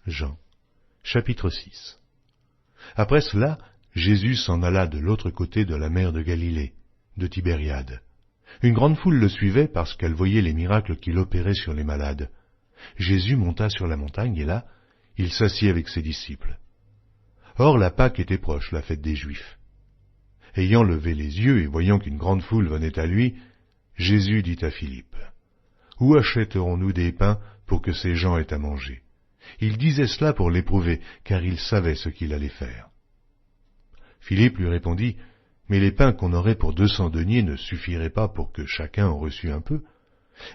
Jean, chapitre 6. Après cela, Jésus s'en alla de l'autre côté de la mer de Galilée, de Tibériade. Une grande foule le suivait parce qu'elle voyait les miracles qu'il opérait sur les malades. Jésus monta sur la montagne et là, il s'assit avec ses disciples. Or la Pâque était proche, la fête des Juifs. Ayant levé les yeux et voyant qu'une grande foule venait à lui, Jésus dit à Philippe, « Où achèterons-nous des pains pour que ces gens aient à manger ?» Il disait cela pour l'éprouver, car il savait ce qu'il allait faire. Philippe lui répondit, « Mais les pains qu'on aurait pour 200 deniers ne suffiraient pas pour que chacun en reçût un peu. »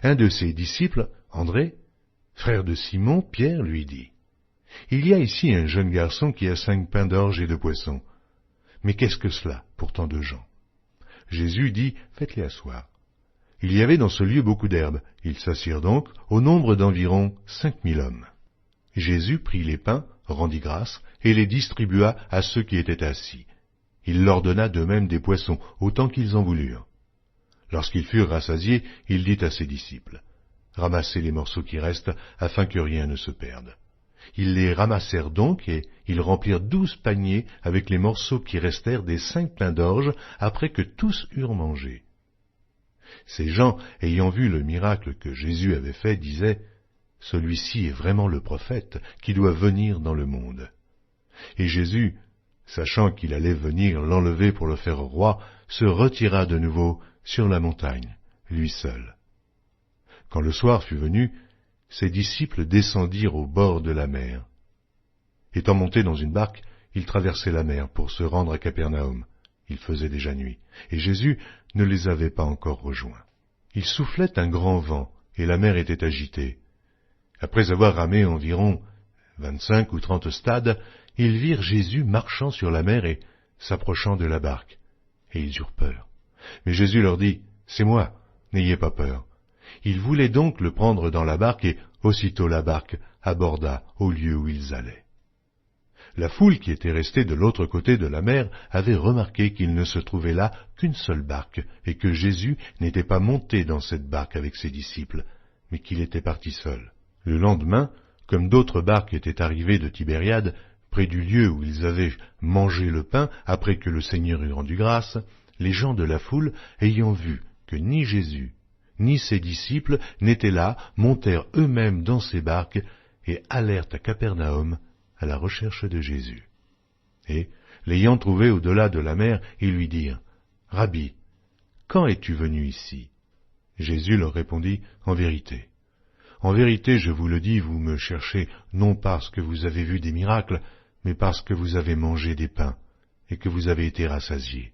Un de ses disciples, André, frère de Simon, Pierre, lui dit, « Il y a ici un jeune garçon qui a 5 pains d'orge et 2 poissons. Mais qu'est-ce que cela pour tant de gens ?» Jésus dit, « Faites-les asseoir. » Il y avait dans ce lieu beaucoup d'herbes. Ils s'assirent donc, au nombre d'environ 5000 hommes. Jésus prit les pains, rendit grâce, et les distribua à ceux qui étaient assis. Il leur donna de même des poissons, autant qu'ils en voulurent. Lorsqu'ils furent rassasiés, il dit à ses disciples, « Ramassez les morceaux qui restent, afin que rien ne se perde. » Ils les ramassèrent donc, et ils remplirent 12 paniers avec les morceaux qui restèrent des 5 pains d'orge, après que tous eurent mangé. Ces gens, ayant vu le miracle que Jésus avait fait, disaient, « Celui-ci est vraiment le prophète qui doit venir dans le monde. » Et Jésus, sachant qu'il allait venir l'enlever pour le faire roi, se retira de nouveau sur la montagne, lui seul. Quand le soir fut venu, ses disciples descendirent au bord de la mer. Étant montés dans une barque, ils traversaient la mer pour se rendre à Capernaum. Il faisait déjà nuit, et Jésus ne les avait pas encore rejoints. Il soufflait un grand vent, et la mer était agitée. Après avoir ramé environ 25 ou 30 stades, ils virent Jésus marchant sur la mer et s'approchant de la barque, et ils eurent peur. Mais Jésus leur dit, « C'est moi, n'ayez pas peur. » Ils voulaient donc le prendre dans la barque, et aussitôt la barque aborda au lieu où ils allaient. La foule qui était restée de l'autre côté de la mer avait remarqué qu'il ne se trouvait là qu'une seule barque, et que Jésus n'était pas monté dans cette barque avec ses disciples, mais qu'il était parti seul. Le lendemain, comme d'autres barques étaient arrivées de Tibériade, près du lieu où ils avaient mangé le pain après que le Seigneur eut rendu grâce, les gens de la foule, ayant vu que ni Jésus, ni ses disciples n'étaient là, montèrent eux-mêmes dans ces barques et allèrent à Capernaum à la recherche de Jésus. Et, l'ayant trouvé au-delà de la mer, ils lui dirent, « Rabbi, quand es-tu venu ici ?» Jésus leur répondit, « En vérité, je vous le dis, vous me cherchez non parce que vous avez vu des miracles, mais parce que vous avez mangé des pains et que vous avez été rassasiés.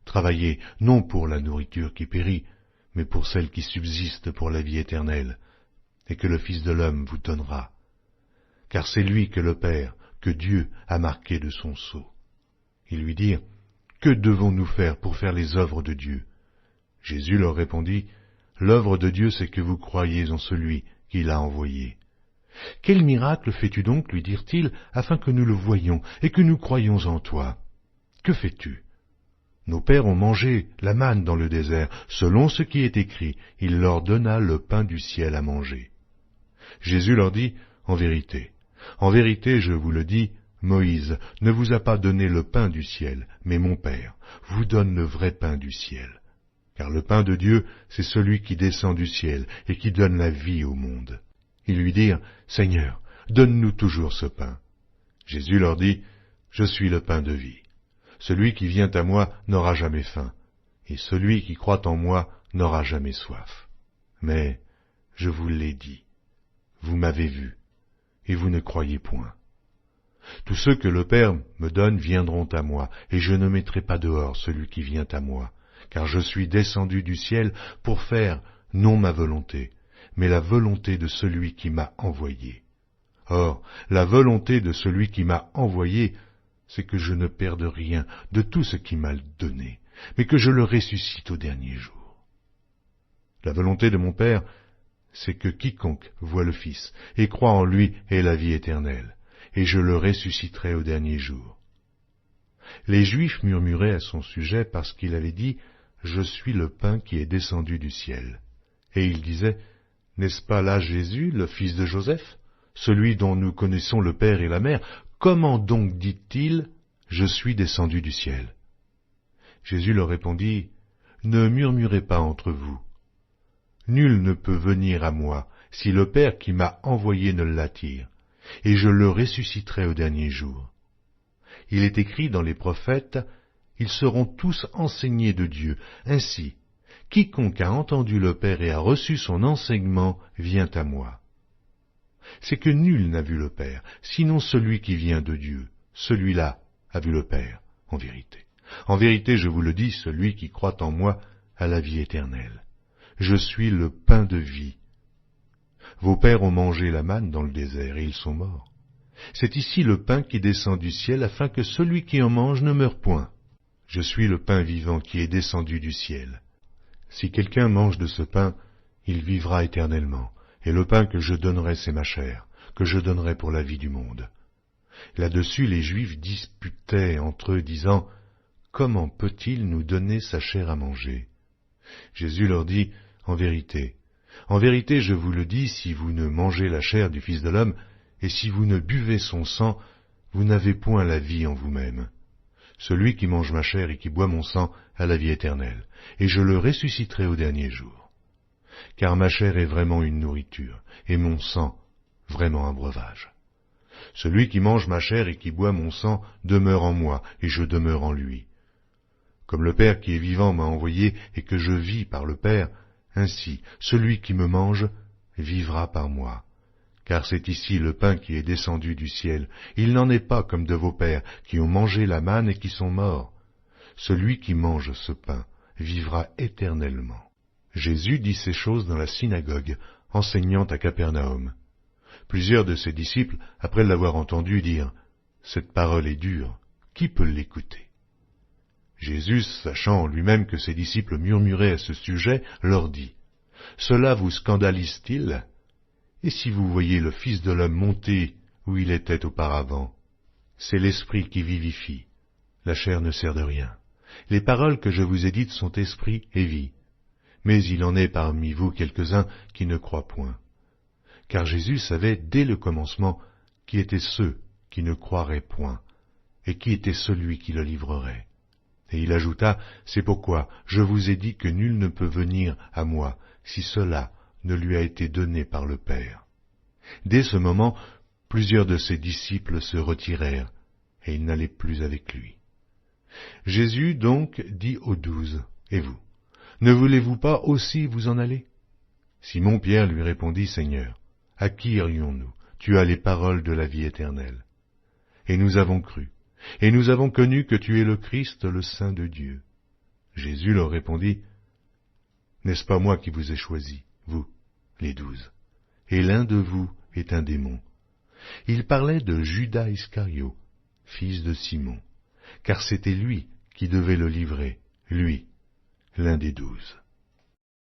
Travaillez non pour la nourriture qui périt, mais pour celle qui subsiste pour la vie éternelle, et que le Fils de l'homme vous donnera. Car c'est lui que le Père, que Dieu a marqué de son sceau. » Ils lui dirent, « Que devons-nous faire pour faire les œuvres de Dieu ?» Jésus leur répondit, « L'œuvre de Dieu, c'est que vous croyiez en celui qui l'a envoyé. » « Quel miracle fais-tu donc, lui dirent-ils, afin que nous le voyions et que nous croyions en toi? Que fais-tu? Nos pères ont mangé la manne dans le désert, selon ce qui est écrit, il leur donna le pain du ciel à manger. » Jésus leur dit, « En vérité, je vous le dis, Moïse ne vous a pas donné le pain du ciel, mais mon Père vous donne le vrai pain du ciel. Car le pain de Dieu, c'est celui qui descend du ciel et qui donne la vie au monde. » Ils lui dirent, « Seigneur, donne-nous toujours ce pain. » Jésus leur dit, « Je suis le pain de vie. Celui qui vient à moi n'aura jamais faim, et celui qui croit en moi n'aura jamais soif. Mais je vous l'ai dit, vous m'avez vu, et vous ne croyez point. Tous ceux que le Père me donne viendront à moi, et je ne mettrai pas dehors celui qui vient à moi, car je suis descendu du ciel pour faire non ma volonté, mais la volonté de celui qui m'a envoyé. Or, la volonté de celui qui m'a envoyé, c'est que je ne perde rien de tout ce qu'il m'a donné, mais que je le ressuscite au dernier jour. La volonté de mon Père, c'est que quiconque voit le Fils et croit en lui ait la vie éternelle, et je le ressusciterai au dernier jour. » Les Juifs murmuraient à son sujet parce qu'il avait dit « Je suis le pain qui est descendu du ciel. » Et ils disaient « N'est-ce pas là Jésus, le fils de Joseph? celui dont nous connaissons le Père et la Mère, comment donc dit-il, « Je suis descendu du ciel » ? Jésus leur répondit, « Ne murmurez pas entre vous. Nul ne peut venir à moi si le Père qui m'a envoyé ne l'attire, et je le ressusciterai au dernier jour. Il est écrit dans les prophètes, ils seront tous enseignés de Dieu. Ainsi, quiconque a entendu le Père et a reçu son enseignement vient à moi. C'est que nul n'a vu le Père, sinon celui qui vient de Dieu. Celui-là a vu le Père, en vérité. En vérité, je vous le dis, celui qui croit en moi a la vie éternelle. Je suis le pain de vie. Vos pères ont mangé la manne dans le désert et ils sont morts. C'est ici le pain qui descend du ciel afin que celui qui en mange ne meure point. Je suis le pain vivant qui est descendu du ciel. Si quelqu'un mange de ce pain, il vivra éternellement. Et le pain que je donnerai, c'est ma chair, que je donnerai pour la vie du monde. Là-dessus, les Juifs disputaient entre eux, disant, « Comment peut-il nous donner sa chair à manger ?» Jésus leur dit, « En vérité, je vous le dis, si vous ne mangez la chair du Fils de l'homme, et si vous ne buvez son sang, vous n'avez point la vie en vous-même. Celui qui mange ma chair et qui boit mon sang a la vie éternelle, et je le ressusciterai au dernier jour. Car ma chair est vraiment une nourriture, et mon sang vraiment un breuvage. Celui qui mange ma chair et qui boit mon sang demeure en moi, et je demeure en lui. Comme le Père qui est vivant m'a envoyé et que je vis par le Père, ainsi celui qui me mange vivra par moi. Car c'est ici le pain qui est descendu du ciel. Il n'en est pas comme de vos pères qui ont mangé la manne et qui sont morts. Celui qui mange ce pain vivra éternellement. » Jésus dit ces choses dans la synagogue, enseignant à Capernaum. Plusieurs de ses disciples, après l'avoir entendu, dirent, « Cette parole est dure, qui peut l'écouter ?» Jésus, sachant en lui-même que ses disciples murmuraient à ce sujet, leur dit, « Cela vous scandalise-t-il ? Et si vous voyez le Fils de l'homme monter où il était auparavant, c'est l'Esprit qui vivifie, la chair ne sert de rien. Les paroles que je vous ai dites sont esprit et vie. Mais il en est parmi vous quelques-uns qui ne croient point. » Car Jésus savait dès le commencement qui étaient ceux qui ne croiraient point, et qui était celui qui le livrerait. Et il ajouta, « C'est pourquoi je vous ai dit que nul ne peut venir à moi si cela ne lui a été donné par le Père. » Dès ce moment, plusieurs de ses disciples se retirèrent, et ils n'allaient plus avec lui. Jésus donc dit aux 12, « Et vous, ne voulez-vous pas aussi vous en aller ?» Simon-Pierre lui répondit, « Seigneur, à qui irions-nous? Tu as les paroles de la vie éternelle. Et nous avons cru, et nous avons connu que tu es le Christ, le Saint de Dieu. » Jésus leur répondit, « N'est-ce pas moi qui vous ai choisis, vous, les 12? Et l'un de vous est un démon. » Il parlait de Judas Iscario, fils de Simon, car c'était lui qui devait le livrer, lui, l'un des 12.